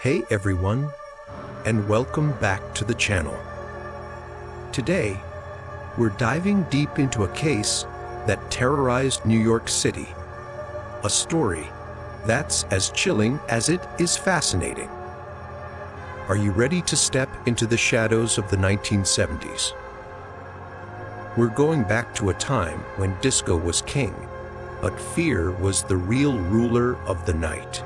Hey everyone, and welcome back to the channel. Today, we're diving deep into a case that terrorized New York City. A story that's as chilling as it is fascinating. Are you ready to step into the shadows of the 1970s? We're going back to a time when disco was king, but fear was the real ruler of the night.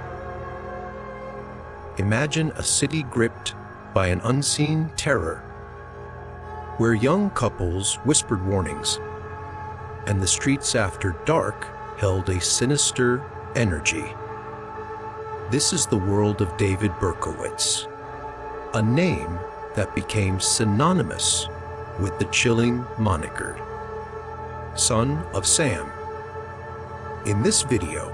Imagine a city gripped by an unseen terror, where young couples whispered warnings, and the streets after dark held a sinister energy. This is the world of David Berkowitz, a name that became synonymous with the chilling moniker, Son of Sam. In this video,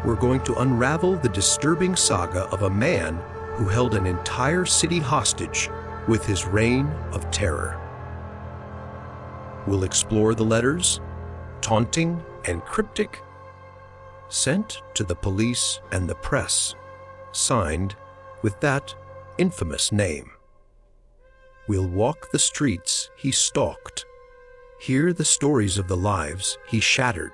we're going to unravel the disturbing saga of a man who held an entire city hostage with his reign of terror. We'll explore the letters, taunting and cryptic, sent to the police and the press, signed with that infamous name. We'll walk the streets he stalked, hear the stories of the lives he shattered,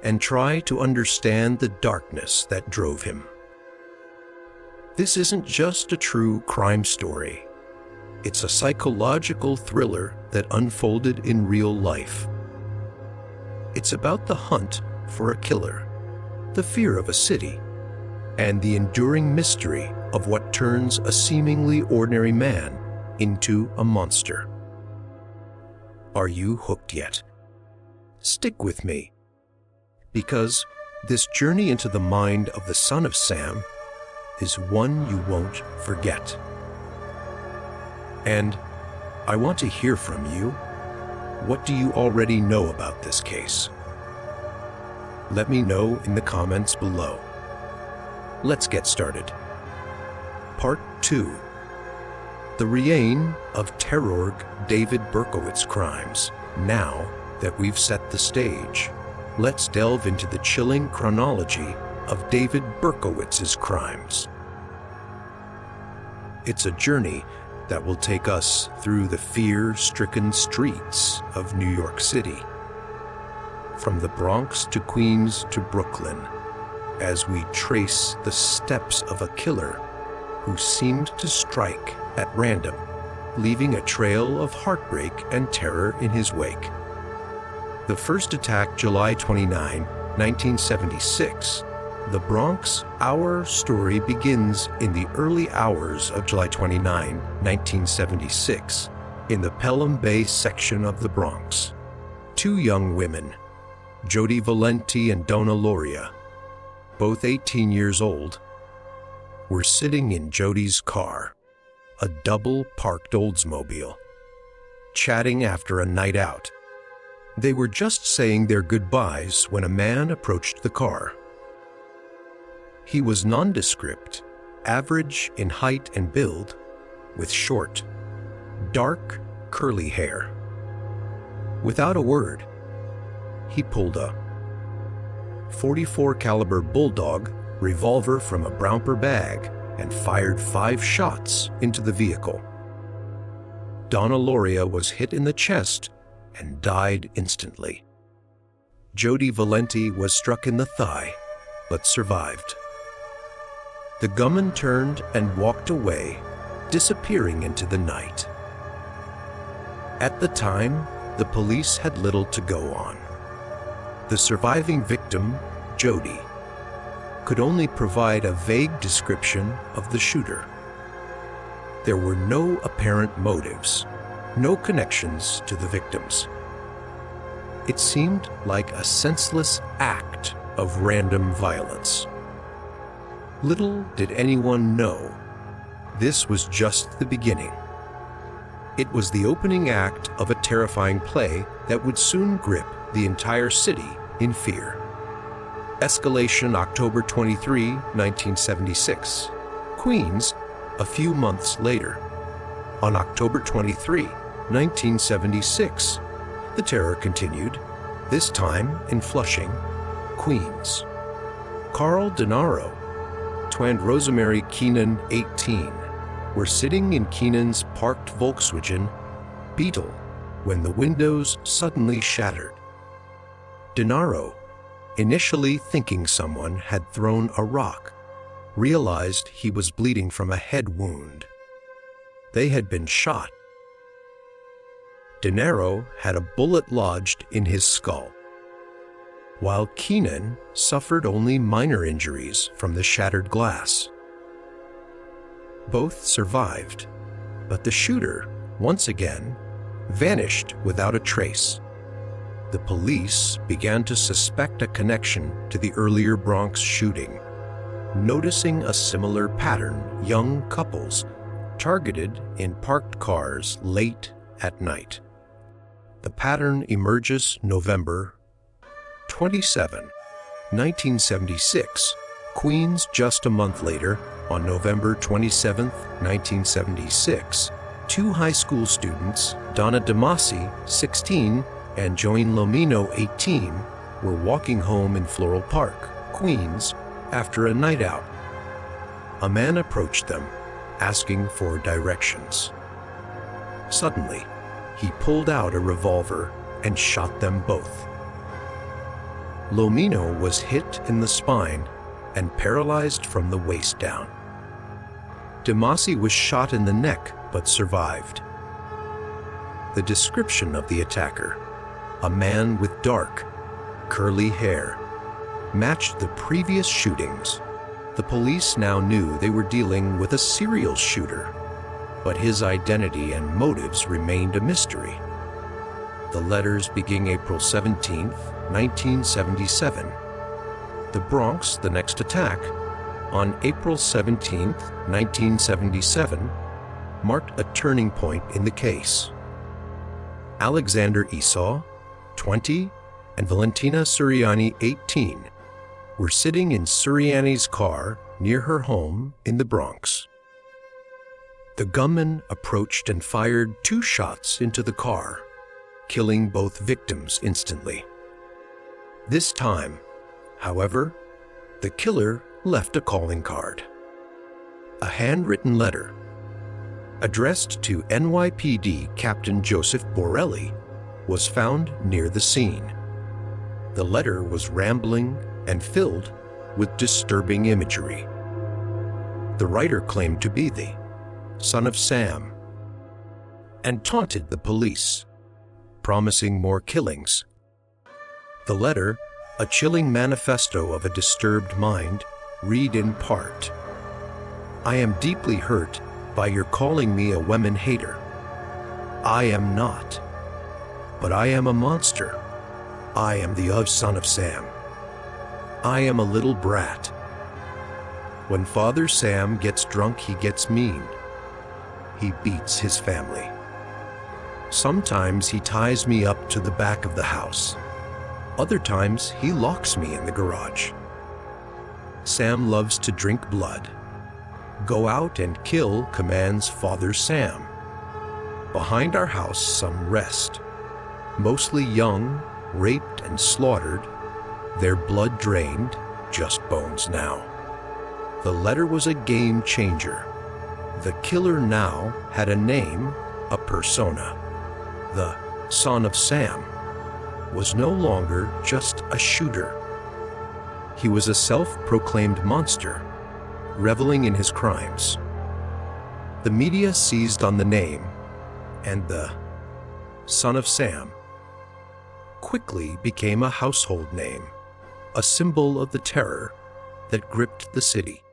and try to understand the darkness that drove him. This isn't just a true crime story. It's a psychological thriller that unfolded in real life. It's about the hunt for a killer, the fear of a city, and the enduring mystery of what turns a seemingly ordinary man into a monster. Are you hooked yet? Stick with me, because this journey into the mind of the Son of Sam is one you won't forget. And I want to hear from you. What do you already know about this case? Let me know in the comments below. Let's get started. Part 2. The reign of Terrorized David Berkowitz crimes. Now that we've set the stage, let's delve into the chilling chronology of David Berkowitz's crimes. It's a journey that will take us through the fear-stricken streets of New York City, from the Bronx to Queens to Brooklyn, as we trace the steps of a killer who seemed to strike at random, leaving a trail of heartbreak and terror in his wake. The first attack, July 29, 1976. The Bronx. Our story begins in the early hours of July 29, 1976, in the Pelham Bay section of the Bronx. Two young women, Jody Valenti and Donna Loria, both 18 years old, were sitting in Jody's car, a double-parked Oldsmobile, chatting after a night out. They were just saying their goodbyes when a man approached the car. He was nondescript, average in height and build, with short, dark, curly hair. Without a word, he pulled a .44 caliber Bulldog revolver from a brown bag and fired 5 shots into the vehicle. Donna Loria was hit in the chest and died instantly. Jody Valenti was struck in the thigh, but survived. The gunman turned and walked away, disappearing into the night. At the time, the police had little to go on. The surviving victim, Jody, could only provide a vague description of the shooter. There were no apparent motives, no connections to the victims. It seemed like a senseless act of random violence. Little did anyone know, this was just the beginning. It was the opening act of a terrifying play that would soon grip the entire city in fear. Escalation, October 23, 1976. Queens, a few months later. On October 23, 1976, the terror continued, this time in Flushing, Queens. Carl Denaro, and Rosemary Keenan, 18, were sitting in Keenan's parked Volkswagen Beetle when the windows suddenly shattered. Denaro, initially thinking someone had thrown a rock, realized he was bleeding from a head wound. They had been shot. Denaro had a bullet lodged in his skull, while Keenan suffered only minor injuries from the shattered glass. Both survived, but the shooter, once again, vanished without a trace. The police began to suspect a connection to the earlier Bronx shooting, noticing a similar pattern: young couples targeted in parked cars late at night. The pattern emerges November 27, 1976, Queens. Just a month later, on November 27, 1976, two high school students, Donna DeMasi, 16, and Joan Lomino, 18, were walking home in Floral Park, Queens, after a night out. A man approached them, asking for directions. Suddenly, he pulled out a revolver and shot them both. Lomino was hit in the spine and paralyzed from the waist down. DeMasi was shot in the neck but survived. The description of the attacker, a man with dark, curly hair, matched the previous shootings. The police now knew they were dealing with a serial shooter, but his identity and motives remained a mystery. The letters beginning April 17, 1977. The Bronx, the next attack, on April 17, 1977, marked a turning point in the case. Alexander Esau, 20, and Valentina Suriani, 18, were sitting in Suriani's car near her home in the Bronx. The gunman approached and fired 2 shots into the car, killing both victims instantly. This time, however, the killer left a calling card. A handwritten letter addressed to NYPD Captain Joseph Borelli was found near the scene. The letter was rambling and filled with disturbing imagery. The writer claimed to be the son of Sam and taunted the police, promising more killings. The letter, a chilling manifesto of a disturbed mind, read in part, "I am deeply hurt by your calling me a women hater. I am not, but I am a monster. I am the son of Sam. I am a little brat. When Father Sam gets drunk, he gets mean. He beats his family. Sometimes he ties me up to the back of the house. Other times he locks me in the garage. Sam loves to drink blood. Go out and kill, commands Father Sam. Behind our house some rest, mostly young, raped and slaughtered, their blood drained, just bones now." The letter was a game changer. The killer now had a name, a persona. The son of Sam was no longer just a shooter. He was a self-proclaimed monster, reveling in his crimes. The media seized on the name, and the son of Sam quickly became a household name, a symbol of the terror that gripped the city.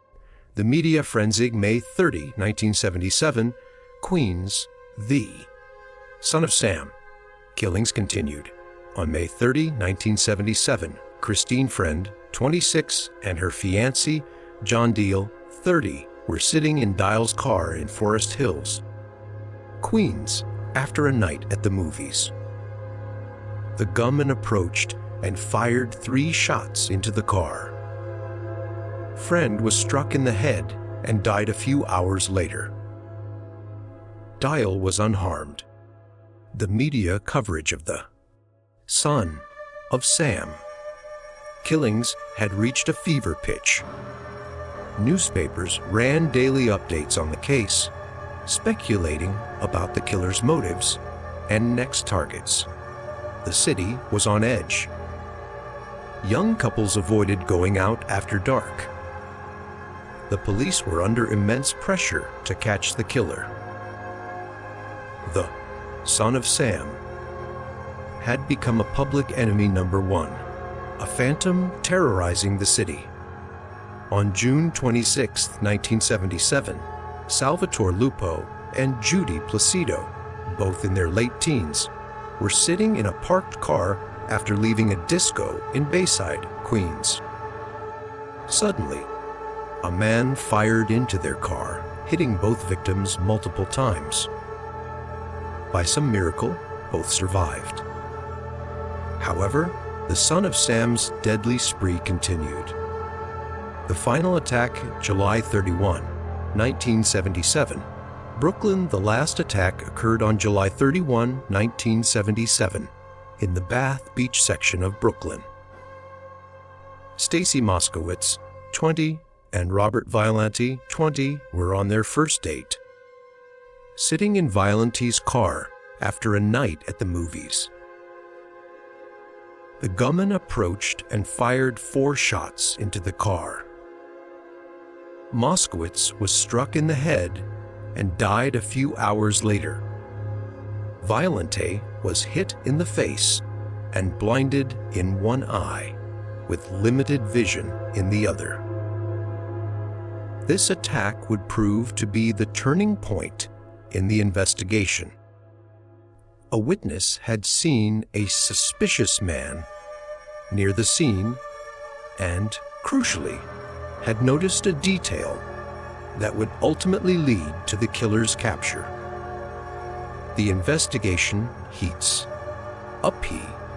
The media frenzy, May 30, 1977, Queens, the son of Sam. Killings continued. On May 30, 1977, Christine Friend, 26, and her fiancé, John Deal, 30, were sitting in Dial's car in Forest Hills, Queens, after a night at the movies. The gunman approached and fired 3 shots into the car. Friend was struck in the head and died a few hours later. Dial was unharmed. The media coverage of the son of Sam killings had reached a fever pitch. Newspapers ran daily updates on the case, speculating about the killer's motives and next targets. The city was on edge. Young couples avoided going out after dark. The police were under immense pressure to catch the killer. The son of Sam had become a public enemy number one, a phantom terrorizing the city. On June 26, 1977, Salvatore Lupo and Judy Placido, both in their late teens, were sitting in a parked car after leaving a disco in Bayside, Queens. Suddenly, a man fired into their car, hitting both victims multiple times. By some miracle, both survived. However, the son of Sam's deadly spree continued. The final attack, July 31, 1977. Brooklyn, the last attack occurred on July 31, 1977, in the Bath Beach section of Brooklyn. Stacy Moskowitz, 20, and Robert Violante, 20, were on their first date, sitting in Violante's car after a night at the movies. The gunman approached and fired 4 shots into the car. Moskowitz was struck in the head and died a few hours later. Violante was hit in the face and blinded in one eye, with limited vision in the other. This attack would prove to be the turning point in the investigation. A witness had seen a suspicious man near the scene and, crucially, had noticed a detail that would ultimately lead to the killer's capture. The investigation heats up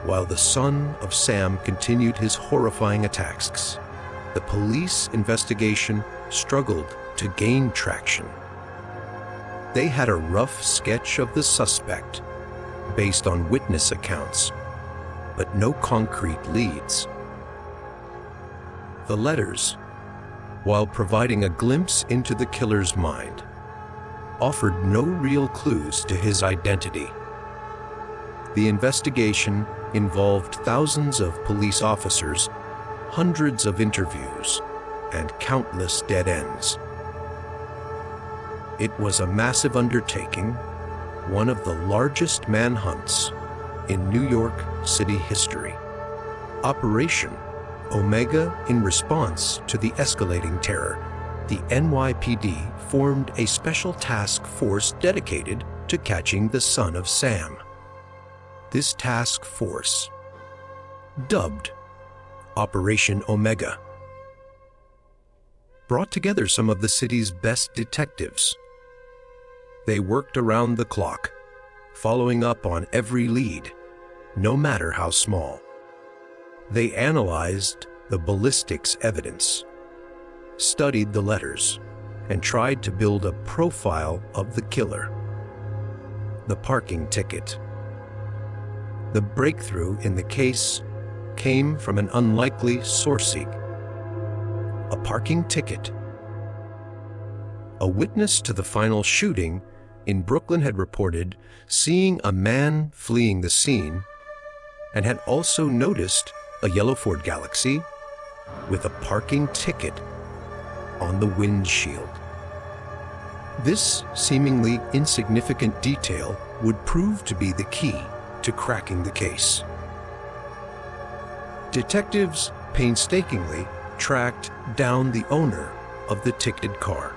while the son of Sam continued his horrifying attacks. The police investigation struggled to gain traction. They had a rough sketch of the suspect based on witness accounts, but no concrete leads. The letters, while providing a glimpse into the killer's mind, offered no real clues to his identity. The investigation involved thousands of police officers, hundreds of interviews, and countless dead ends. It was a massive undertaking, one of the largest manhunts in New York City history. Operation Omega, in response to the escalating terror, the NYPD formed a special task force dedicated to catching the son of Sam. This task force, dubbed Operation Omega, brought together some of the city's best detectives. They worked around the clock, following up on every lead, no matter how small. They analyzed the ballistics evidence, studied the letters, and tried to build a profile of the killer. The parking ticket. The breakthrough in the case came from an unlikely source: a parking ticket. A witness to the final shooting in Brooklyn had reported seeing a man fleeing the scene and had also noticed a yellow Ford Galaxy with a parking ticket on the windshield. This seemingly insignificant detail would prove to be the key to cracking the case. Detectives painstakingly tracked down the owner of the ticketed car.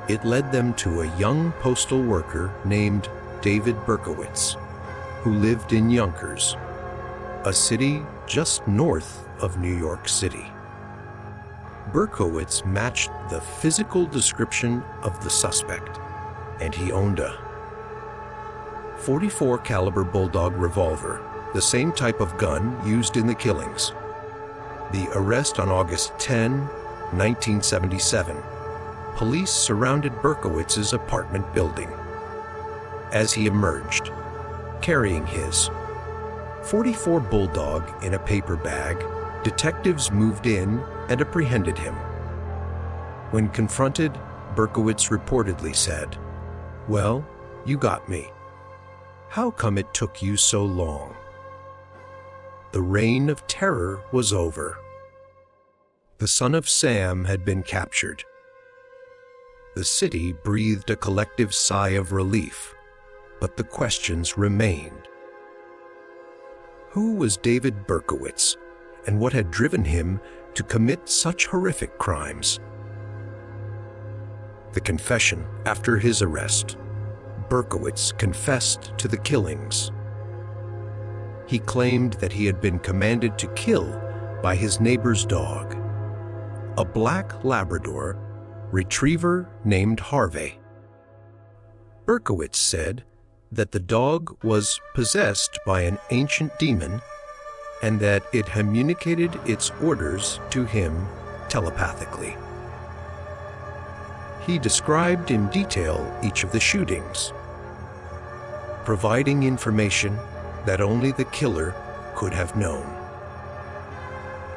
It led them to a young postal worker named David Berkowitz, who lived in Yonkers, a city just north of New York City. Berkowitz matched the physical description of the suspect, and he owned a .44 caliber Bulldog revolver, the same type of gun used in the killings. The arrest on August 10, 1977. Police surrounded Berkowitz's apartment building. As he emerged, carrying his .44 Bulldog in a paper bag, detectives moved in and apprehended him. When confronted, Berkowitz reportedly said, "Well, you got me. How come it took you so long?" The reign of terror was over. The son of Sam had been captured. The city breathed a collective sigh of relief, but the questions remained. Who was David Berkowitz, and what had driven him to commit such horrific crimes? The confession after his arrest. Berkowitz confessed to the killings. He claimed that he had been commanded to kill by his neighbor's dog, a black Labrador retriever named Harvey. Berkowitz said that the dog was possessed by an ancient demon and that it communicated its orders to him telepathically. He described in detail each of the shootings, providing information that only the killer could have known.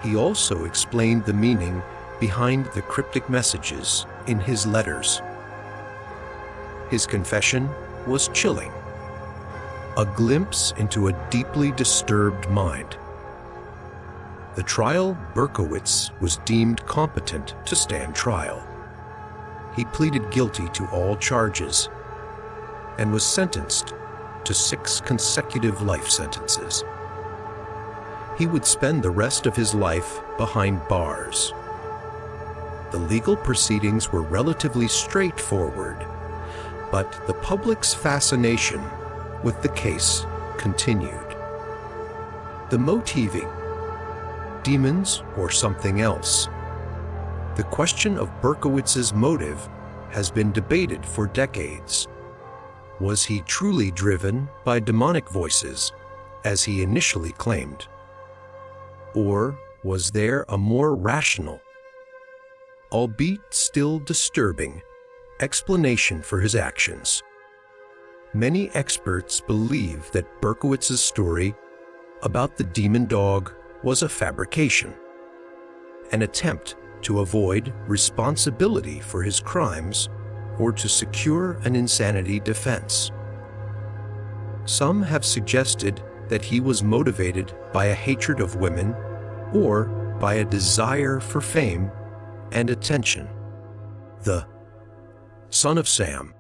He also explained the meaning behind the cryptic messages in his letters. His confession was chilling, a glimpse into a deeply disturbed mind. The trial, Berkowitz was deemed competent to stand trial. He pleaded guilty to all charges and was sentenced to 6 consecutive life sentences. He would spend the rest of his life behind bars. The legal proceedings were relatively straightforward, but the public's fascination with the case continued. The motiving, demons or something else? The question of Berkowitz's motive has been debated for decades. Was he truly driven by demonic voices, as he initially claimed? Or was there a more rational, albeit still disturbing, explanation for his actions? Many experts believe that Berkowitz's story about the demon dog was a fabrication, an attempt to avoid responsibility for his crimes or to secure an insanity defense. Some have suggested that he was motivated by a hatred of women or by a desire for fame and attention. The son of Sam.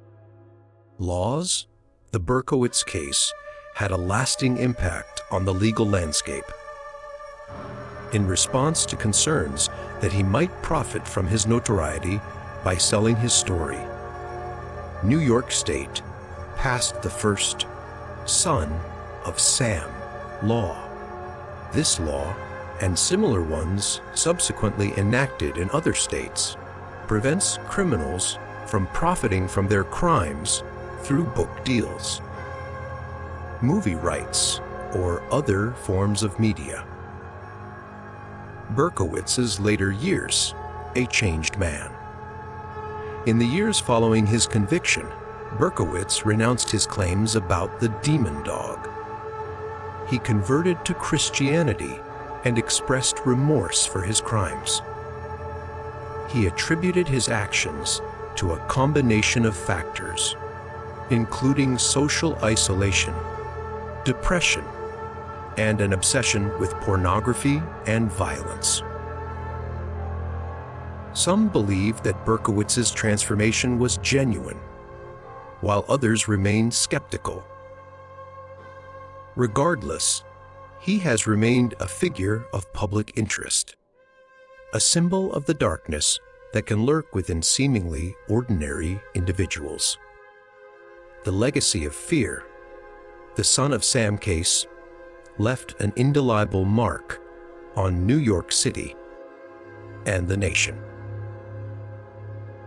Laws? The Berkowitz case had a lasting impact on the legal landscape. In response to concerns that he might profit from his notoriety by selling his story, New York State passed the first Son of Sam law. This law, and similar ones subsequently enacted in other states, prevents criminals from profiting from their crimes through book deals, movie rights, or other forms of media. Berkowitz's later years, a changed man. In the years following his conviction, Berkowitz renounced his claims about the demon dog. He converted to Christianity and expressed remorse for his crimes. He attributed his actions to a combination of factors, including social isolation, depression, and an obsession with pornography and violence. Some believe that Berkowitz's transformation was genuine, while others remain skeptical. Regardless, he has remained a figure of public interest, a symbol of the darkness that can lurk within seemingly ordinary individuals. The legacy of fear, the Son of Sam case, left an indelible mark on New York City and the nation.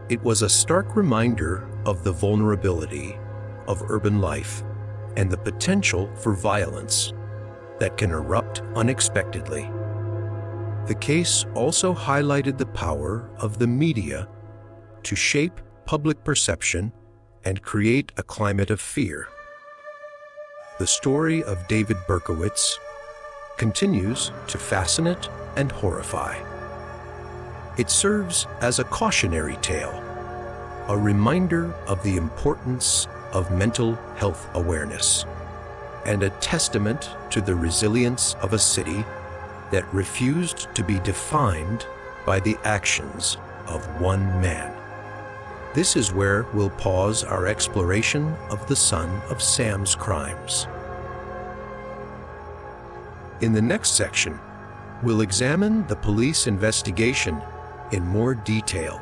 It was a stark reminder of the vulnerability of urban life and the potential for violence that can erupt unexpectedly. The case also highlighted the power of the media to shape public perception and create a climate of fear. The story of David Berkowitz continues to fascinate and horrify. It serves as a cautionary tale, a reminder of the importance of mental health awareness, and a testament to the resilience of a city that refused to be defined by the actions of one man. This is where we'll pause our exploration of the son of Sam's crimes. In the next section, we'll examine the police investigation in more detail,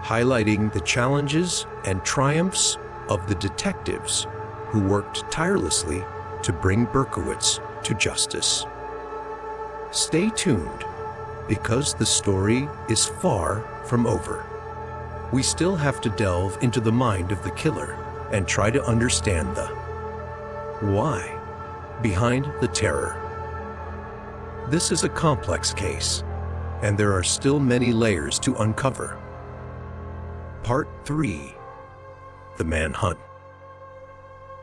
highlighting the challenges and triumphs of the detectives who worked tirelessly to bring Berkowitz to justice. Stay tuned, because the story is far from over. We still have to delve into the mind of the killer and try to understand the why behind the terror. This is a complex case, and there are still many layers to uncover. Part 3. The Manhunt.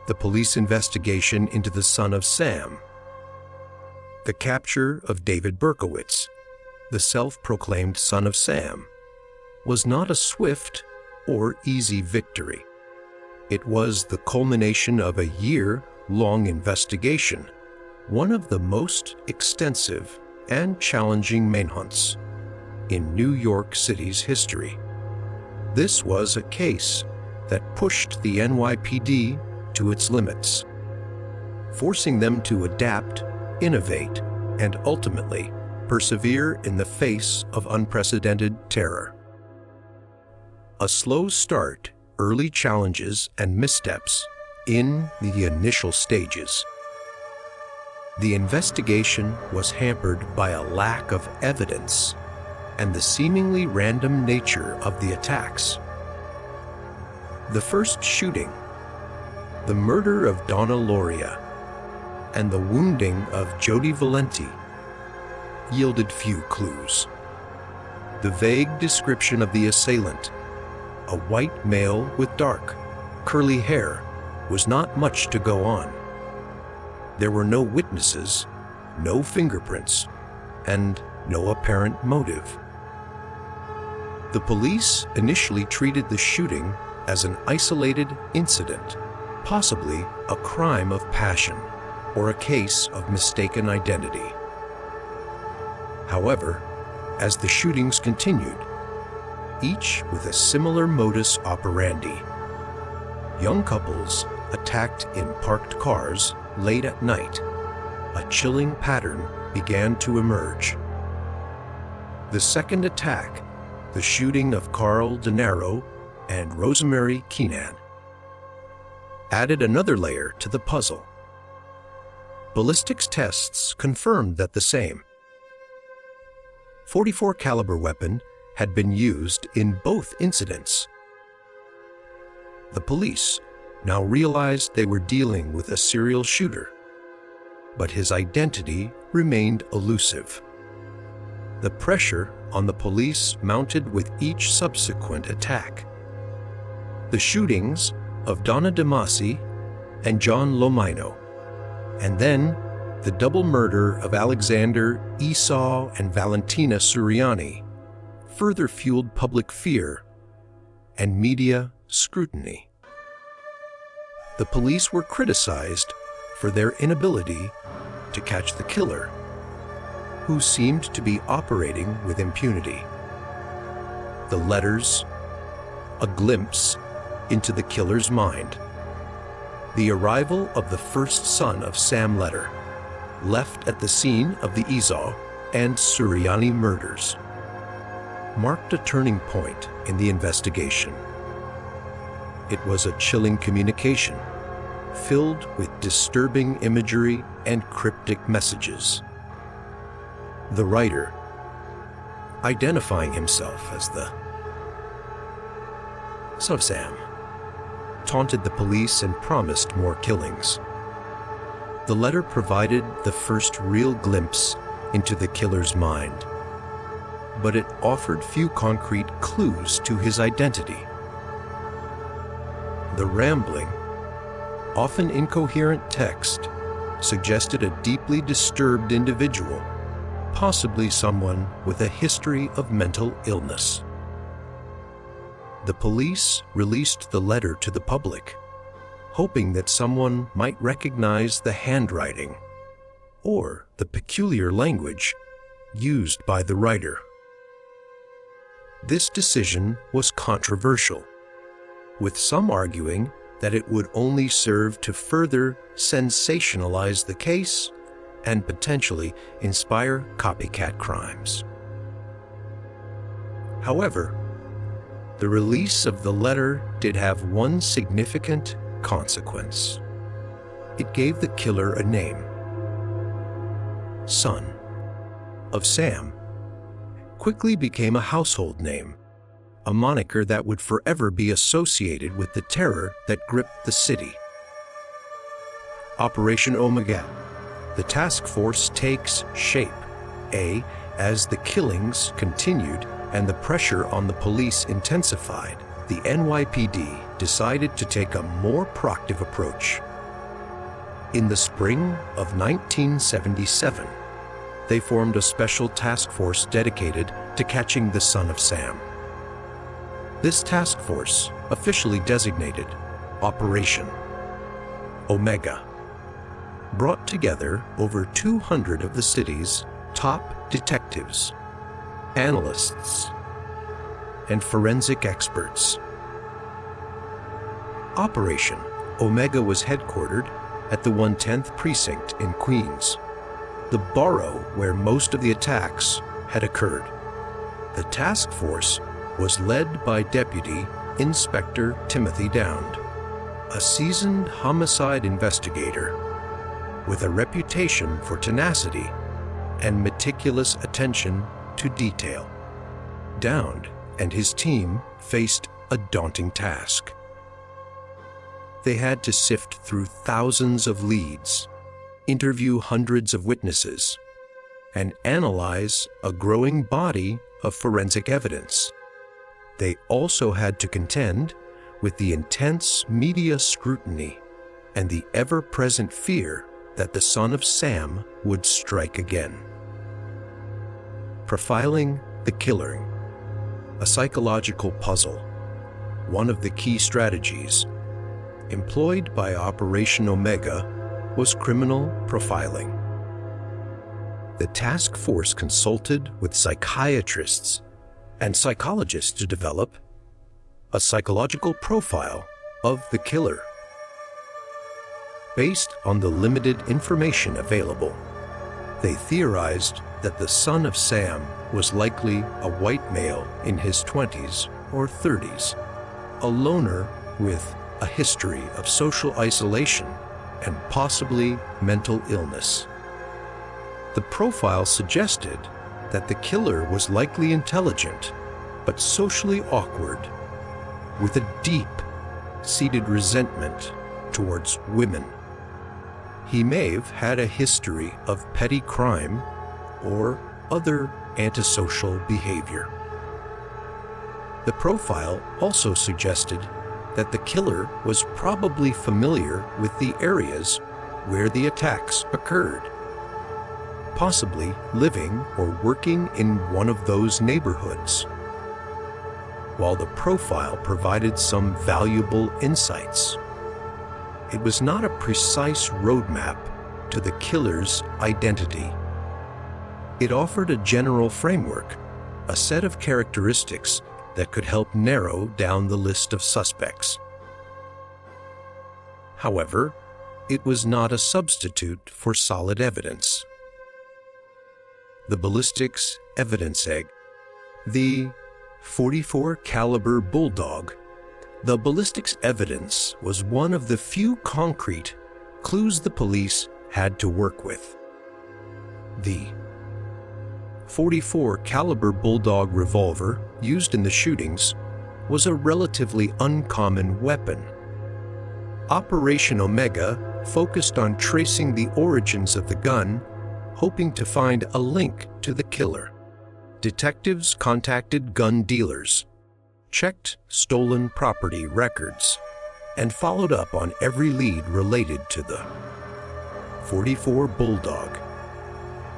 The police investigation into the son of Sam. The capture of David Berkowitz, the self-proclaimed son of Sam, was not a swift or easy victory. It was the culmination of a year-long investigation, one of the most extensive and challenging manhunts in New York City's history. This was a case that pushed the NYPD to its limits, forcing them to adapt, innovate, and ultimately persevere in the face of unprecedented terror. A slow start, early challenges, and missteps in the initial stages. The investigation was hampered by a lack of evidence and the seemingly random nature of the attacks. The first shooting, the murder of Donna Loria, and the wounding of Jody Valenti yielded few clues. The vague description of the assailant, a white male with dark, curly hair, was not much to go on. There were no witnesses, no fingerprints, and no apparent motive. The police initially treated the shooting as an isolated incident, possibly a crime of passion or a case of mistaken identity. However, as the shootings continued, each with a similar modus operandi, young couples attacked in parked cars late at night, a chilling pattern began to emerge. The second attack, the shooting of Carl De Niro and Rosemary Keenan, added another layer to the puzzle. Ballistics tests confirmed that the same .44 caliber weapon had been used in both incidents. The police now realized they were dealing with a serial shooter, but his identity remained elusive. The pressure on the police mounted with each subsequent attack. The shootings of Donna DeMasi and John Lomino, and then the double murder of Alexander Esau and Valentina Suriani, further fueled public fear and media scrutiny. The police were criticized for their inability to catch the killer, who seemed to be operating with impunity. The letters, a glimpse into the killer's mind. The arrival of the first son of Sam letter, left at the scene of the Esau and Suriani murders, marked a turning point in the investigation. It was a chilling communication, filled with disturbing imagery and cryptic messages. The writer, identifying himself as the son of Sam, taunted the police and promised more killings. The letter provided the first real glimpse into the killer's mind, but it offered few concrete clues to his identity. The rambling, often incoherent text suggested a deeply disturbed individual possibly someone with a history of mental illness. The police released the letter to the public, hoping that someone might recognize the handwriting or the peculiar language used by the writer. This decision was controversial, with some arguing that it would only serve to further sensationalize the case and potentially inspire copycat crimes. However, the release of the letter did have one significant consequence. It gave the killer a name. Son of Sam quickly became a household name, a moniker that would forever be associated with the terror that gripped the city. Operation Omega. The task force takes shape, as the killings continued and the pressure on the police intensified. The NYPD decided to take a more proactive approach. In the spring of 1977, they formed a special task force dedicated to catching the son of Sam. This task force, officially designated Operation Omega, brought together over 200 of the city's top detectives, analysts, and forensic experts. Operation Omega was headquartered at the 110th Precinct in Queens, the borough where most of the attacks had occurred. The task force was led by Deputy Inspector Timothy Dowd, a seasoned homicide investigator with a reputation for tenacity and meticulous attention to detail. Dowd and his team faced a daunting task. They had to sift through thousands of leads, interview hundreds of witnesses, and analyze a growing body of forensic evidence. They also had to contend with the intense media scrutiny and the ever-present fear that the son of Sam would strike again. Profiling the killer, a psychological puzzle, one of the key strategies employed by Operation Omega was criminal profiling. The task force consulted with psychiatrists and psychologists to develop a psychological profile of the killer. Based on the limited information available, they theorized that the son of Sam was likely a white male in his 20s or 30s, a loner with a history of social isolation and possibly mental illness. The profile suggested that the killer was likely intelligent, but socially awkward, with a deep-seated resentment towards women. He may have had a history of petty crime or other antisocial behavior. The profile also suggested that the killer was probably familiar with the areas where the attacks occurred, possibly living or working in one of those neighborhoods. While the profile provided some valuable insights, it was not a precise roadmap to the killer's identity. It offered a general framework, a set of characteristics that could help narrow down the list of suspects. However, it was not a substitute for solid evidence. The ballistics evidence egg, the .44 caliber bulldog. The ballistics evidence was one of the few concrete clues the police had to work with. The .44 caliber bulldog revolver used in the shootings was a relatively uncommon weapon. Operation Omega focused on tracing the origins of the gun, hoping to find a link to the killer. Detectives contacted gun dealers, checked stolen property records, and followed up on every lead related to the .44 Bulldog.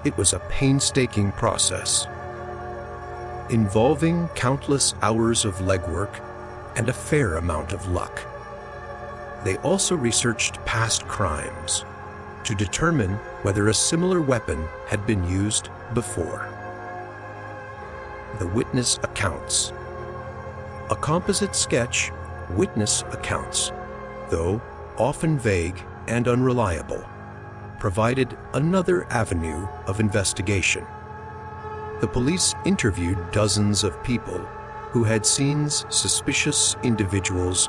It was a painstaking process, involving countless hours of legwork and a fair amount of luck. They also researched past crimes to determine whether a similar weapon had been used before. The witness accounts. A composite sketch, witness accounts, though often vague and unreliable, provided another avenue of investigation. The police interviewed dozens of people who had seen suspicious individuals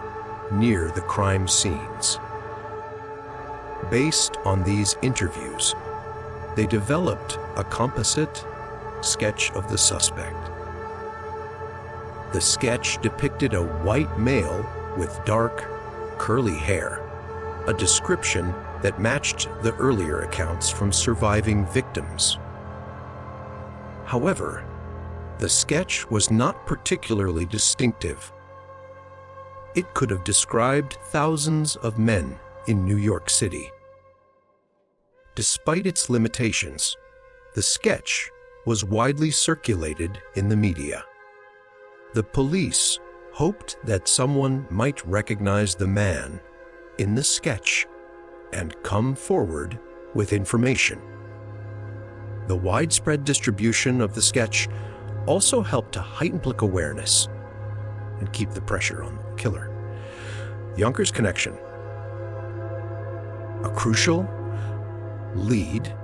near the crime scenes. Based on these interviews, they developed a composite sketch of the suspect. The sketch depicted a white male with dark, curly hair, a description that matched the earlier accounts from surviving victims. However, the sketch was not particularly distinctive. It could have described thousands of men in New York City. Despite its limitations, the sketch was widely circulated in the media. The police hoped that someone might recognize the man in the sketch and come forward with information. The widespread distribution of the sketch also helped to heighten public awareness and keep the pressure on the killer. Yonkers connection, a crucial lead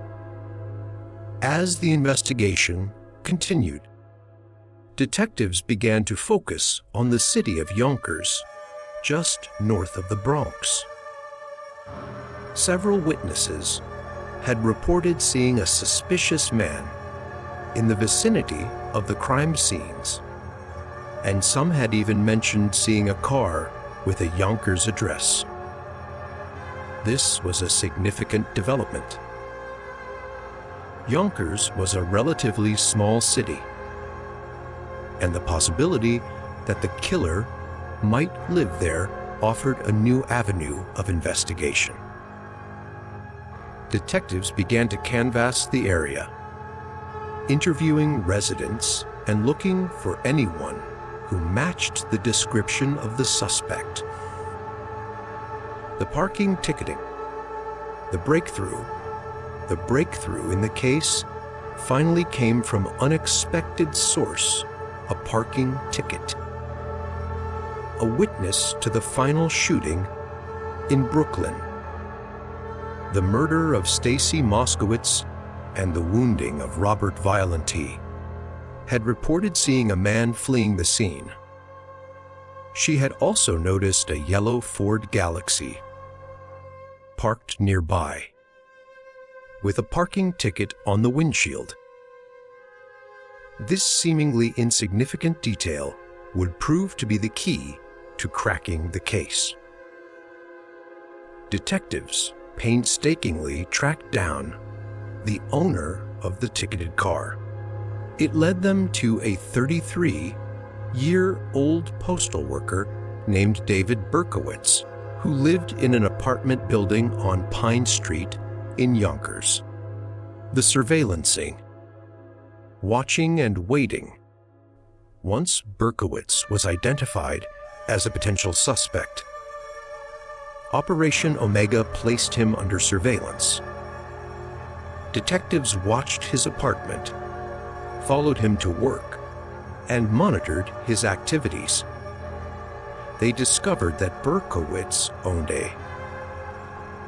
as the investigation continued. Detectives began to focus on the city of Yonkers, just north of the Bronx. Several witnesses had reported seeing a suspicious man in the vicinity of the crime scenes, and some had even mentioned seeing a car with a Yonkers address. This was a significant development. Yonkers was a relatively small city, and the possibility that the killer might live there offered a new avenue of investigation. Detectives began to canvass the area, interviewing residents and looking for anyone who matched the description of the suspect. The parking ticketing, the breakthrough in the case finally came from unexpected source, a parking ticket. A witness to the final shooting in Brooklyn, the murder of Stacy Moskowitz and the wounding of Robert Violante, had reported seeing a man fleeing the scene. She had also noticed a yellow Ford Galaxy parked nearby, with a parking ticket on the windshield. This seemingly insignificant detail would prove to be the key to cracking the case. Detectives painstakingly tracked down the owner of the ticketed car. It led them to a 33-year-old postal worker named David Berkowitz, who lived in an apartment building on Pine Street in Yonkers. The surveillancing, watching and waiting. Once Berkowitz was identified as a potential suspect, Operation Omega placed him under surveillance. Detectives watched his apartment, followed him to work, and monitored his activities. They discovered that Berkowitz owned a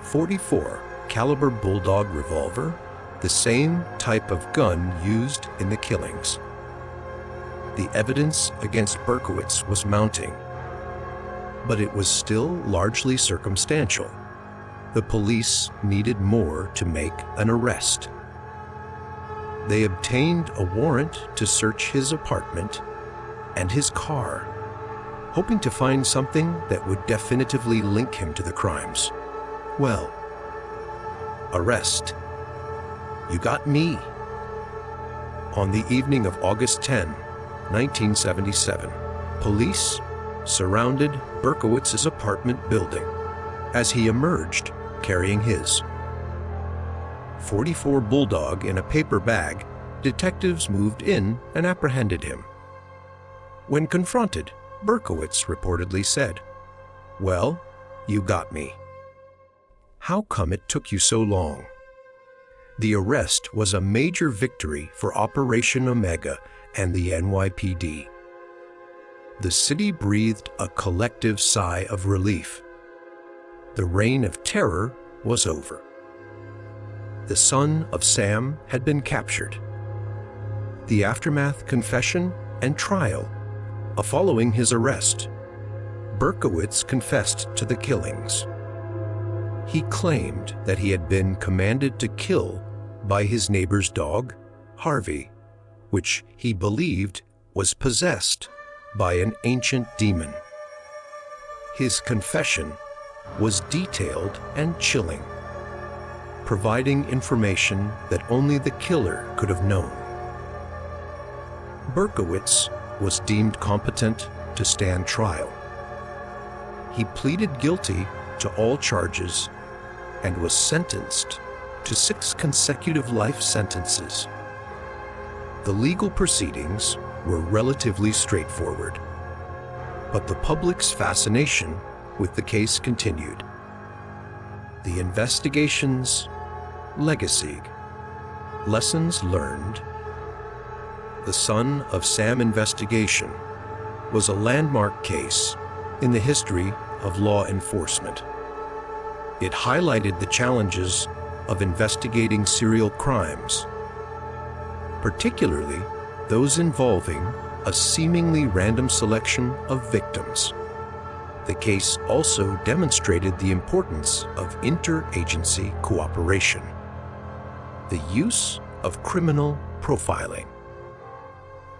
.44 caliber Bulldog revolver, the same type of gun used in the killings. The evidence against Berkowitz was mounting, but it was still largely circumstantial. The police needed more to make an arrest. They obtained a warrant to search his apartment and his car, hoping to find something that would definitively link him to the crimes. Well, arrest. You got me. On the evening of August 10, 1977, police surrounded Berkowitz's apartment building as he emerged carrying his 44 bulldog in a paper bag, detectives moved in and apprehended him. When confronted, Berkowitz reportedly said, "Well, you got me. How come it took you so long?" The arrest was a major victory for Operation Omega and the NYPD. The city breathed a collective sigh of relief. The reign of terror was over. The son of Sam had been captured. The aftermath confession and trial. Following his arrest, Berkowitz confessed to the killings. He claimed that he had been commanded to kill by his neighbor's dog, Harvey, which he believed was possessed by an ancient demon. His confession was detailed and chilling, providing information that only the killer could have known. Berkowitz was deemed competent to stand trial. He pleaded guilty to all charges and was sentenced to 6 consecutive life sentences. The legal proceedings were relatively straightforward, but the public's fascination with the case continued. The investigation's legacy, lessons learned. The Son of Sam investigation was a landmark case in the history of law enforcement. It highlighted the challenges of investigating serial crimes, particularly those involving a seemingly random selection of victims. The case also demonstrated the importance of interagency cooperation, the use of criminal profiling,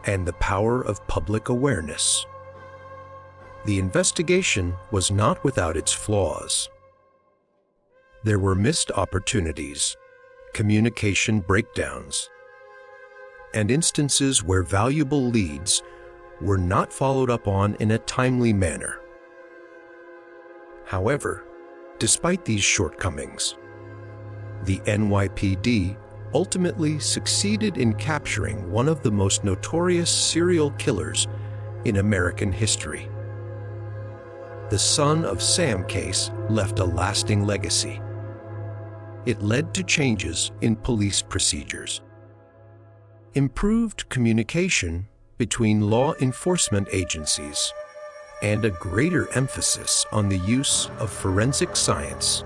and the power of public awareness. The investigation was not without its flaws. There were missed opportunities, communication breakdowns, and instances where valuable leads were not followed up on in a timely manner. However, despite these shortcomings, the NYPD ultimately succeeded in capturing one of the most notorious serial killers in American history. The Son of Sam case left a lasting legacy. It led to changes in police procedures, improved communication between law enforcement agencies, and a greater emphasis on the use of forensic science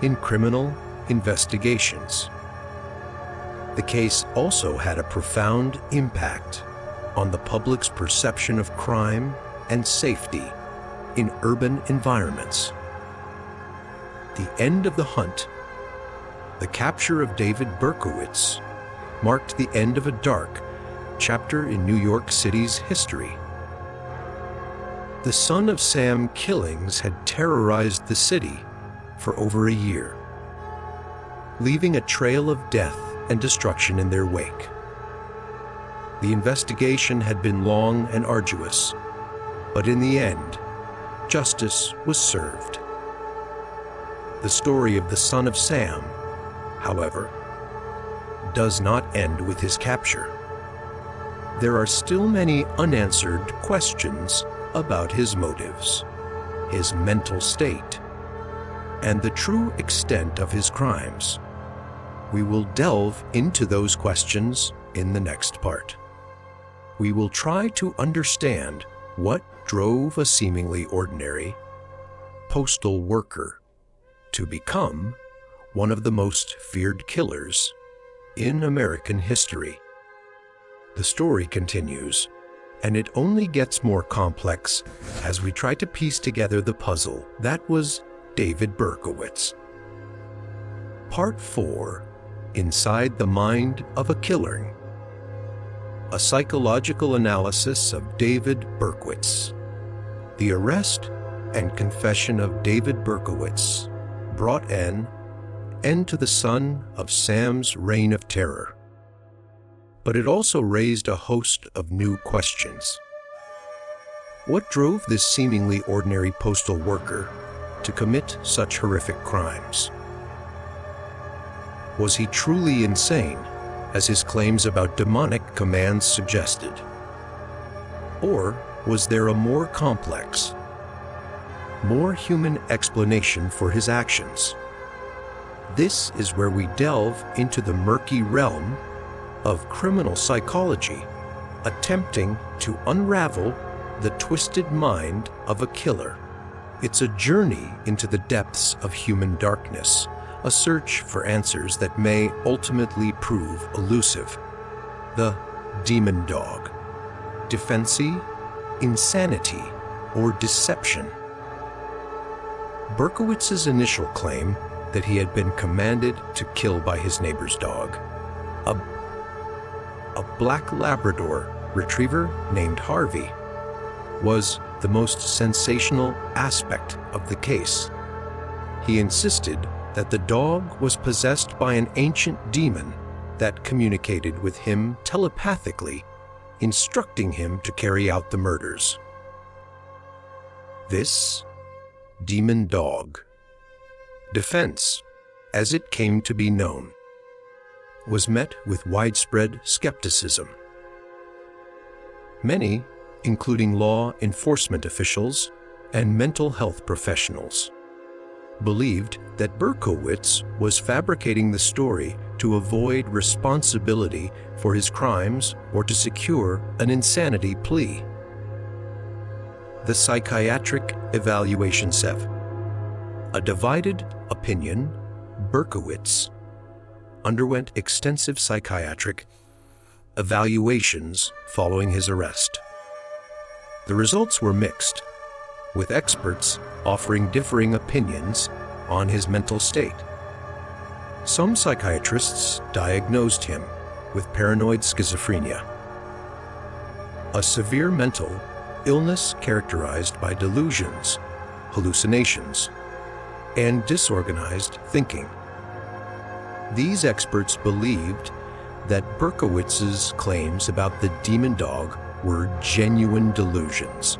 in criminal investigations. The case also had a profound impact on the public's perception of crime and safety in urban environments. The end of the hunt, the capture of David Berkowitz, marked the end of a dark chapter in New York City's history. The Son of Sam killings had terrorized the city for over a year, leaving a trail of death and destruction in their wake. The investigation had been long and arduous, but in the end, justice was served. The story of the Son of Sam, however, does not end with his capture. There are still many unanswered questions about his motives, his mental state, and the true extent of his crimes. We will delve into those questions in the next part. We will try to understand what drove a seemingly ordinary postal worker to become one of the most feared killers in American history. The story continues, and it only gets more complex as we try to piece together the puzzle that was David Berkowitz. Part 4, Inside the Mind of a Killer. A psychological analysis of David Berkowitz. The arrest and confession of David Berkowitz brought an end to the Son of Sam's reign of terror. But it also raised a host of new questions. What drove this seemingly ordinary postal worker to commit such horrific crimes? Was he truly insane, as his claims about demonic commands suggested? Or was there a more complex, more human explanation for his actions? This is where we delve into the murky realm of criminal psychology, attempting to unravel the twisted mind of a killer. It's a journey into the depths of human darkness, a search for answers that may ultimately prove elusive. The demon dog. Defense, insanity, or deception? Berkowitz's initial claim that he had been commanded to kill by his neighbor's dog, a black Labrador retriever named Harvey, was the most sensational aspect of the case. He insisted that the dog was possessed by an ancient demon that communicated with him telepathically, instructing him to carry out the murders. This demon dog, defense, as it came to be known, was met with widespread skepticism. Many, including law enforcement officials and mental health professionals, believed that Berkowitz was fabricating the story to avoid responsibility for his crimes or to secure an insanity plea. The psychiatric evaluation SEV. A divided opinion, Berkowitz underwent extensive psychiatric evaluations following his arrest. The results were mixed, with experts offering differing opinions on his mental state. Some psychiatrists diagnosed him with paranoid schizophrenia, a severe mental illness characterized by delusions, hallucinations, and disorganized thinking. These experts believed that Berkowitz's claims about the demon dog were genuine delusions,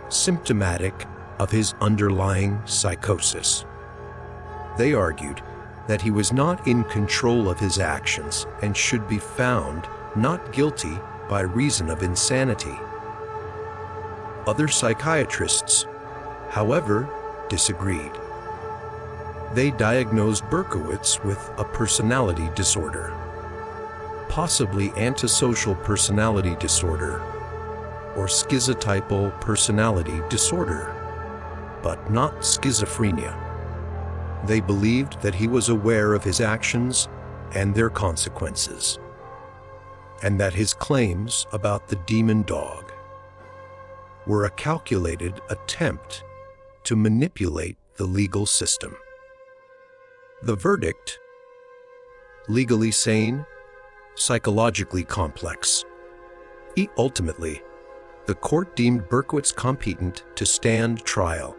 symptomatic of his underlying psychosis. They argued that he was not in control of his actions and should be found not guilty by reason of insanity. Other psychiatrists, however, disagreed. They diagnosed Berkowitz with a personality disorder, possibly antisocial personality disorder or schizotypal personality disorder, but not schizophrenia. They believed that he was aware of his actions and their consequences, and that his claims about the demon dog were a calculated attempt to manipulate the legal system. The verdict: legally sane, psychologically complex. Ultimately, the court deemed Berkowitz competent to stand trial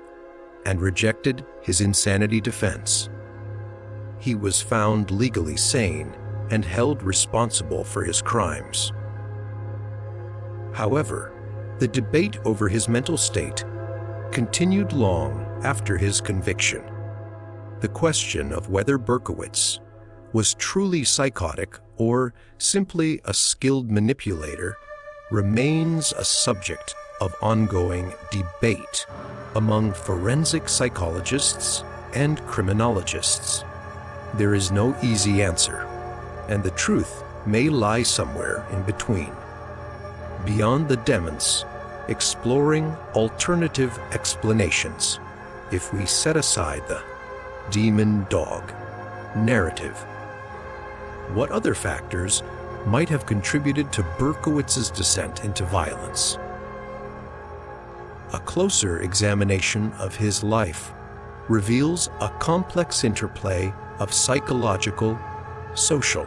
and rejected his insanity defense. He was found legally sane and held responsible for his crimes. However, the debate over his mental state continued long after his conviction. The question of whether Berkowitz was truly psychotic or simply a skilled manipulator remains a subject of ongoing debate among forensic psychologists and criminologists. There is no easy answer, and the truth may lie somewhere in between. Beyond the demons, exploring alternative explanations, if we set aside the demon dog narrative. What other factors might have contributed to Berkowitz's descent into violence? A closer examination of his life reveals a complex interplay of psychological, social,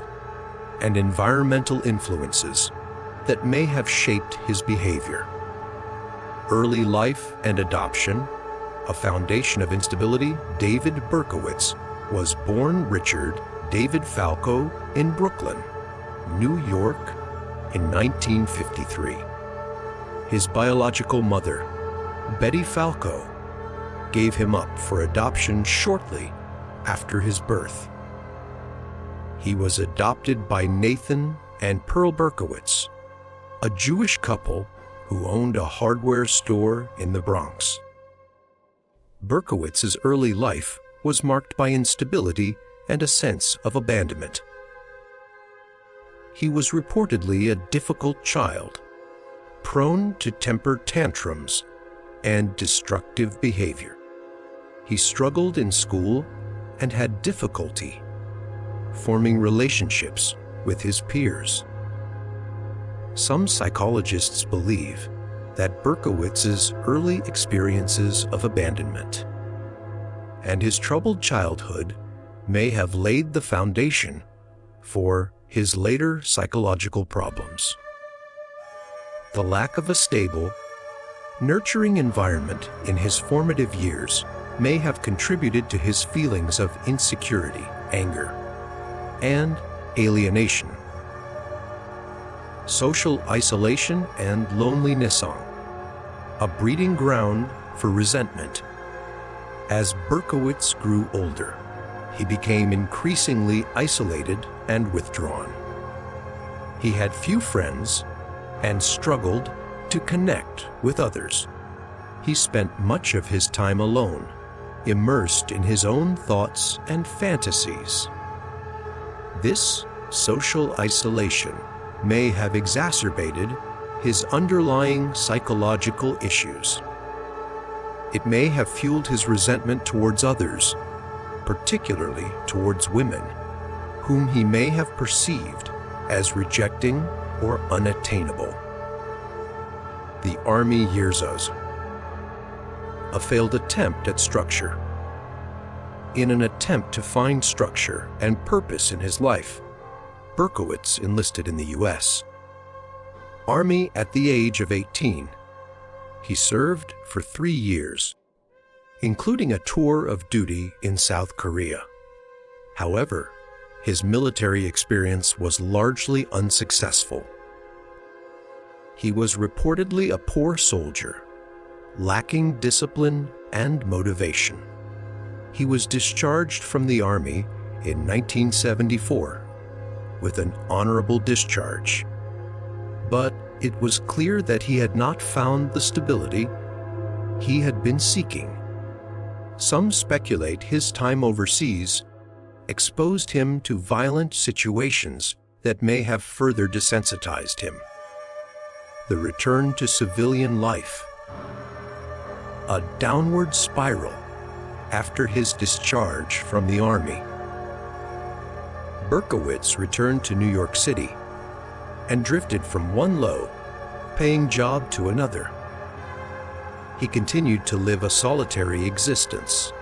and environmental influences that may have shaped his behavior. Early life and adoption, a foundation of instability. David Berkowitz was born Richard David Falco in Brooklyn, New York, in 1953. His biological mother, Betty Falco, gave him up for adoption shortly after his birth. He was adopted by Nathan and Pearl Berkowitz, a Jewish couple who owned a hardware store in the Bronx. Berkowitz's early life was marked by instability and a sense of abandonment. He was reportedly a difficult child, prone to temper tantrums and destructive behavior. He struggled in school and had difficulty forming relationships with his peers. Some psychologists believe that Berkowitz's early experiences of abandonment and his troubled childhood may have laid the foundation for his later psychological problems. The lack of a stable, nurturing environment in his formative years may have contributed to his feelings of insecurity, anger, and alienation. Social isolation and loneliness are a breeding ground for resentment. As Berkowitz grew older, he became increasingly isolated and withdrawn. He had few friends and struggled to connect with others. He spent much of his time alone, immersed in his own thoughts and fantasies. This social isolation may have exacerbated his underlying psychological issues. It may have fueled his resentment towards others, particularly towards women, whom he may have perceived as rejecting or unattainable. The Army years. A failed attempt at structure. In an attempt to find structure and purpose in his life, Berkowitz enlisted in the U.S. Army at the age of 18. He served for 3 years, including a tour of duty in South Korea. However, his military experience was largely unsuccessful. He was reportedly a poor soldier, lacking discipline and motivation. He was discharged from the Army in 1974 with an honorable discharge. But it was clear that he had not found the stability he had been seeking. Some speculate his time overseas exposed him to violent situations that may have further desensitized him. The return to civilian life. A downward spiral after his discharge from the Army. Berkowitz returned to New York City and drifted from one low-paying job to another. He continued to live a solitary existence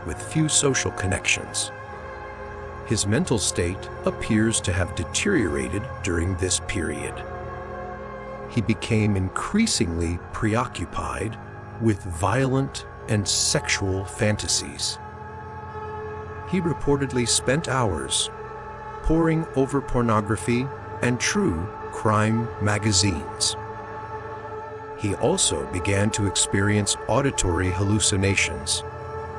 with few social connections. His mental state appears to have deteriorated during this period. He became increasingly preoccupied with violent and sexual fantasies. He reportedly spent hours poring over pornography and true crime magazines. He also began to experience auditory hallucinations,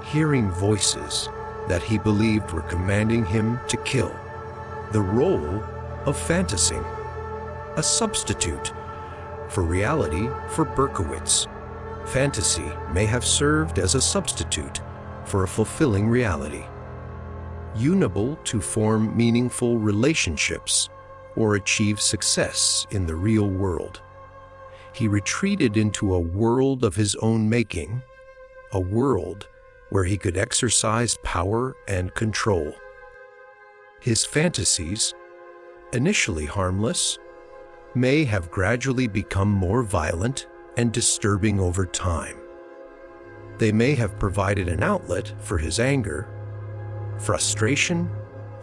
hearing voices that he believed were commanding him to kill. The role of fantasing, a substitute for reality for Berkowitz. Fantasy may have served as a substitute for a fulfilling reality, unable to form meaningful relationships or achieve success in the real world. He retreated into a world of his own making, a world where he could exercise power and control. His fantasies, initially harmless, may have gradually become more violent and disturbing over time. They may have provided an outlet for his anger, frustration,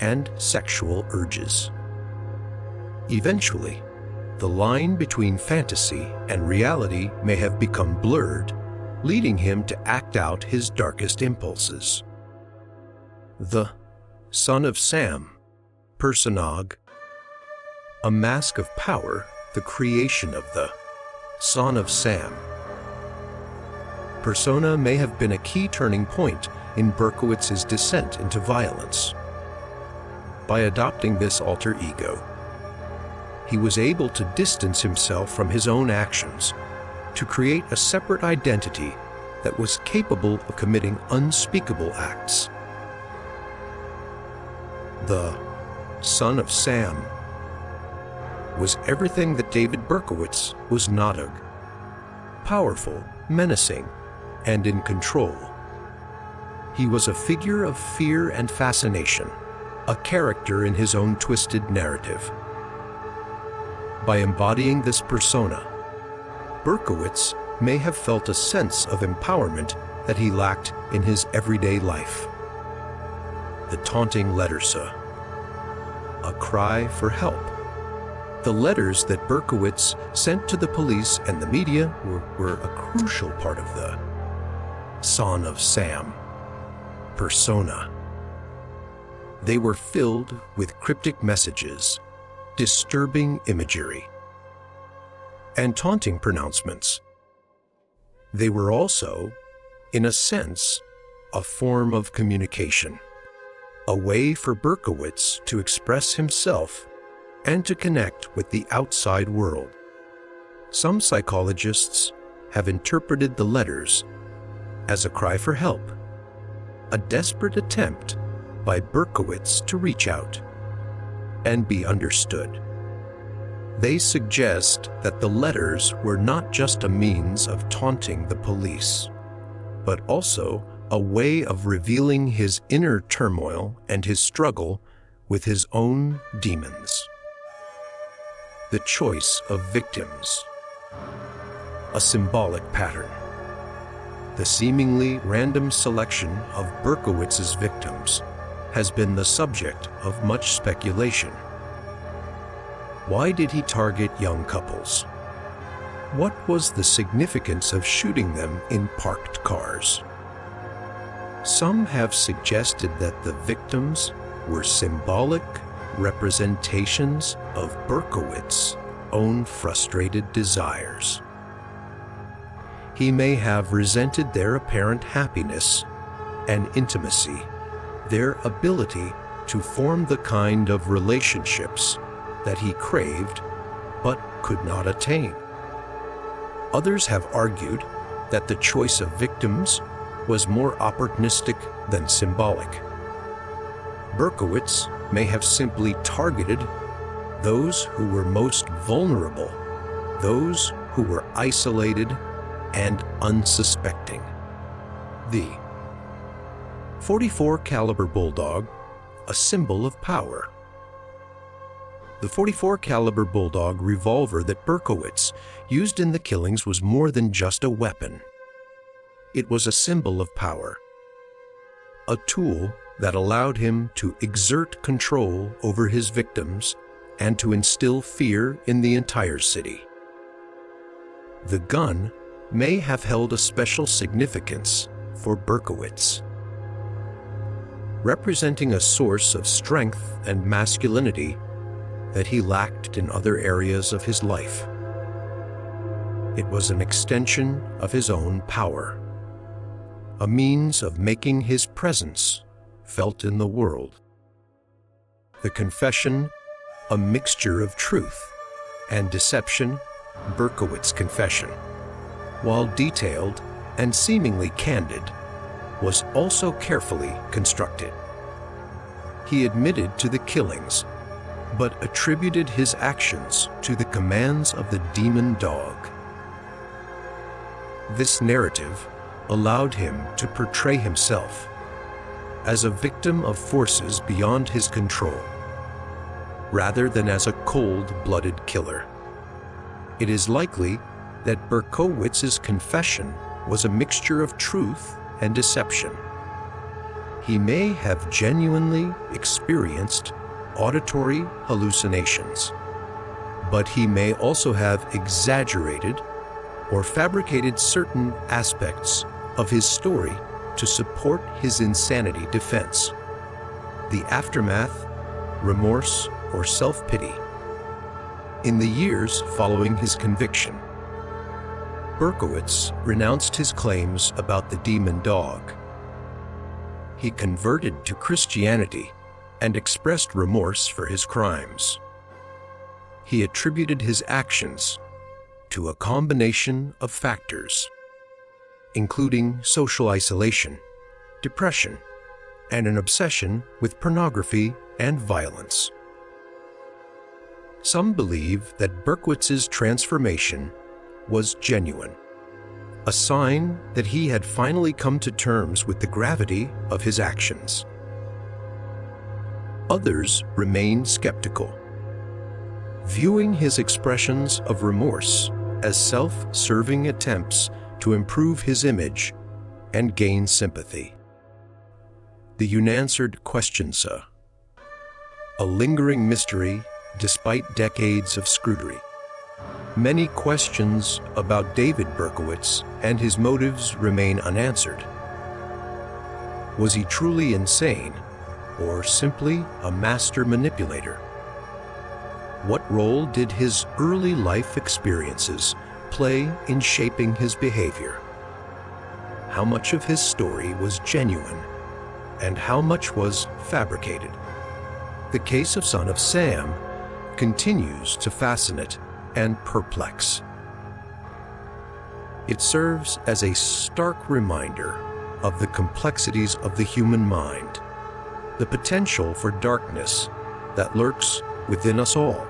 and sexual urges. Eventually, the line between fantasy and reality may have become blurred, leading him to act out his darkest impulses. The Son of Sam, personage, a mask of power, the creation of the Son of Sam. Persona may have been a key turning point in Berkowitz's descent into violence. by adopting this alter ego, he was able to distance himself from his own actions, to create a separate identity that was capable of committing unspeakable acts. The Son of Sam was everything that David Berkowitz was not: powerful, menacing, and in control. He was a figure of fear and fascination, a character in his own twisted narrative. By embodying this persona, Berkowitz may have felt a sense of empowerment that he lacked in his everyday life. The taunting letters, a cry for help. The letters that Berkowitz sent to the police and the media were a crucial part of the Son of Sam persona. They were filled with cryptic messages, disturbing imagery, and taunting pronouncements. They were also, in a sense, a form of communication, a way for Berkowitz to express himself and to connect with the outside world. Some psychologists have interpreted the letters as a cry for help, a desperate attempt by Berkowitz to reach out and be understood. They suggest that the letters were not just a means of taunting the police, but also a way of revealing his inner turmoil and his struggle with his own demons. The choice of victims, a symbolic pattern. The seemingly random selection of Berkowitz's victims has been the subject of much speculation. Why did he target young couples? What was the significance of shooting them in parked cars? Some have suggested that the victims were symbolic representations of Berkowitz's own frustrated desires. He may have resented their apparent happiness and intimacy, their ability to form the kind of relationships that he craved but could not attain. Others have argued that the choice of victims was more opportunistic than symbolic. Berkowitz may have simply targeted those who were most vulnerable, those who were isolated and unsuspecting. The .44 caliber bulldog, a symbol of power. The .44 caliber bulldog revolver that Berkowitz used in the killings was more than just a weapon. It was a symbol of power, a tool that allowed him to exert control over his victims and to instill fear in the entire city. The gun may have held a special significance for Berkowitz, representing a source of strength and masculinity that he lacked in other areas of his life. It was an extension of his own power, a means of making his presence felt in the world. The confession, a mixture of truth and deception. Berkowitz's confession, while detailed and seemingly candid, was also carefully constructed. He admitted to the killings, but attributed his actions to the commands of the demon dog. This narrative allowed him to portray himself as a victim of forces beyond his control, rather than as a cold-blooded killer. It is likely that Berkowitz's confession was a mixture of truth and deception. He may have genuinely experienced auditory hallucinations, but he may also have exaggerated or fabricated certain aspects of his story to support his insanity defense. The aftermath, remorse, or self-pity. In the years following his conviction, Berkowitz renounced his claims about the demon dog. He converted to Christianity and expressed remorse for his crimes. He attributed his actions to a combination of factors, including social isolation, depression, and an obsession with pornography and violence. Some believe that Berkowitz's transformation was genuine, a sign that he had finally come to terms with the gravity of his actions. Others remain skeptical, viewing his expressions of remorse as self-serving attempts to improve his image and gain sympathy. The unanswered questions, a lingering mystery despite decades of scrutiny. Many questions about David Berkowitz and his motives remain unanswered. Was he truly insane, or simply a master manipulator? What role did his early life experiences play in shaping his behavior? How much of his story was genuine, and how much was fabricated? The case of Son of Sam continues to fascinate and perplex. It serves as a stark reminder of the complexities of the human mind, the potential for darkness that lurks within us all,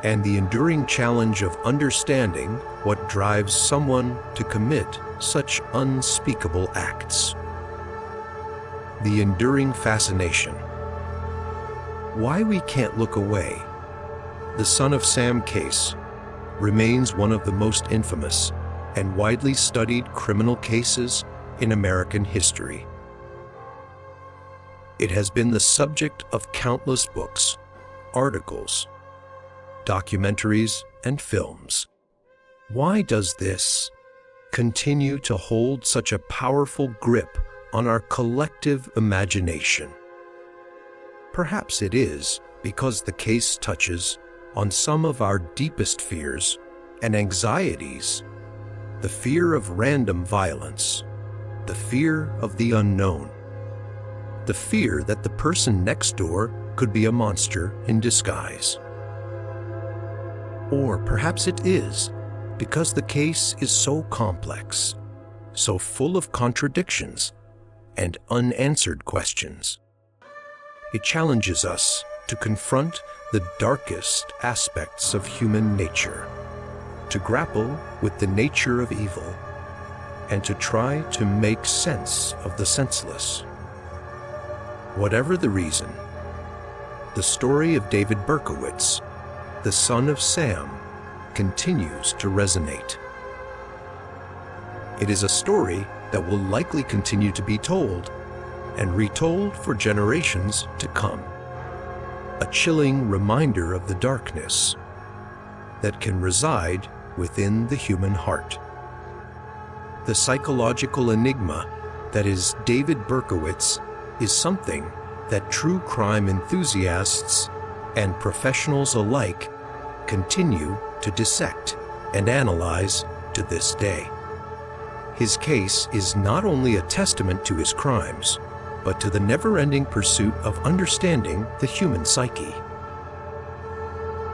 and the enduring challenge of understanding what drives someone to commit such unspeakable acts. The enduring fascination. Why we can't look away. The Son of Sam case remains one of the most infamous and widely studied criminal cases in American history. It has been the subject of countless books, articles, documentaries, and films. Why does this continue to hold such a powerful grip on our collective imagination? Perhaps it is because the case touches on some of our deepest fears and anxieties: the fear of random violence, the fear of the unknown, the fear that the person next door could be a monster in disguise. Or perhaps it is because the case is so complex, so full of contradictions and unanswered questions. It challenges us to confront the darkest aspects of human nature, to grapple with the nature of evil, and to try to make sense of the senseless. Whatever the reason, the story of David Berkowitz, the Son of Sam, continues to resonate. It is a story that will likely continue to be told and retold for generations to come. A chilling reminder of the darkness that can reside within the human heart. The psychological enigma that is David Berkowitz is something that true crime enthusiasts and professionals alike continue to dissect and analyze to this day. His case is not only a testament to his crimes, but to the never-ending pursuit of understanding the human psyche.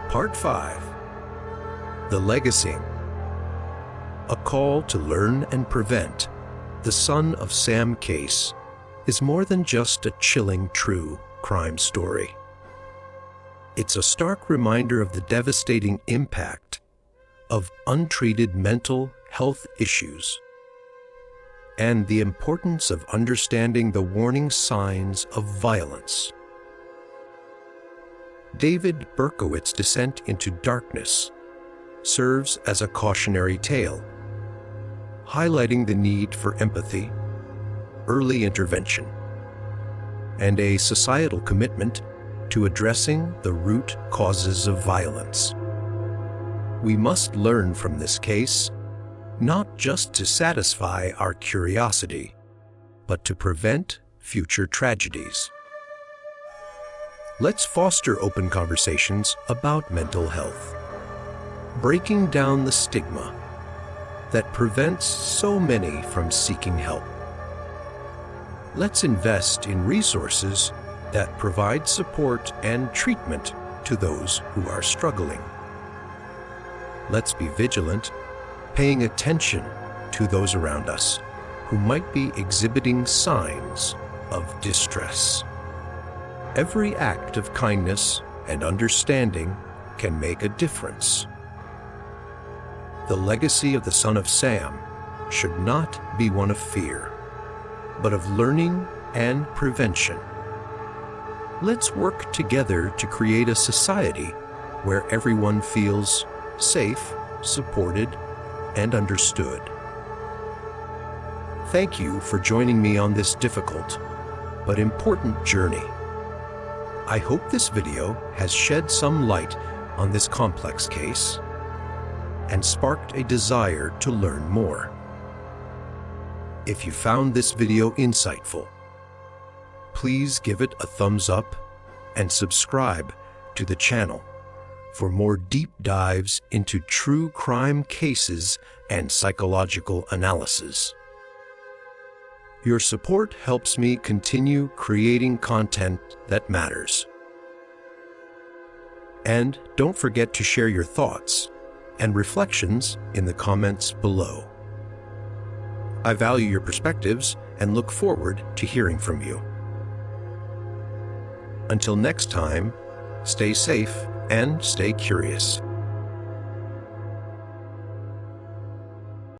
Part 5. The Legacy. A call to learn and prevent. The Son of Sam case is more than just a chilling true crime story. It's a stark reminder of the devastating impact of untreated mental health issues and the importance of understanding the warning signs of violence. David Berkowitz's descent into darkness serves as a cautionary tale, highlighting the need for empathy, early intervention, and a societal commitment to addressing the root causes of violence. We must learn from this case, not just to satisfy our curiosity, but to prevent future tragedies. Let's foster open conversations about mental health, breaking down the stigma that prevents so many from seeking help. Let's invest in resources that provide support and treatment to those who are struggling. Let's be vigilant, paying attention to those around us who might be exhibiting signs of distress. Every act of kindness and understanding can make a difference. The legacy of the Son of Sam should not be one of fear, but of learning and prevention. Let's work together to create a society where everyone feels safe, supported, and understood. Thank you for joining me on this difficult but important journey. I hope this video has shed some light on this complex case and sparked a desire to learn more. If you found this video insightful, please give it a thumbs up and subscribe to the channel for more deep dives into true crime cases and psychological analysis. Your support helps me continue creating content that matters. And don't forget to share your thoughts and reflections in the comments below. I value your perspectives and look forward to hearing from you. Until next time, stay safe and stay curious.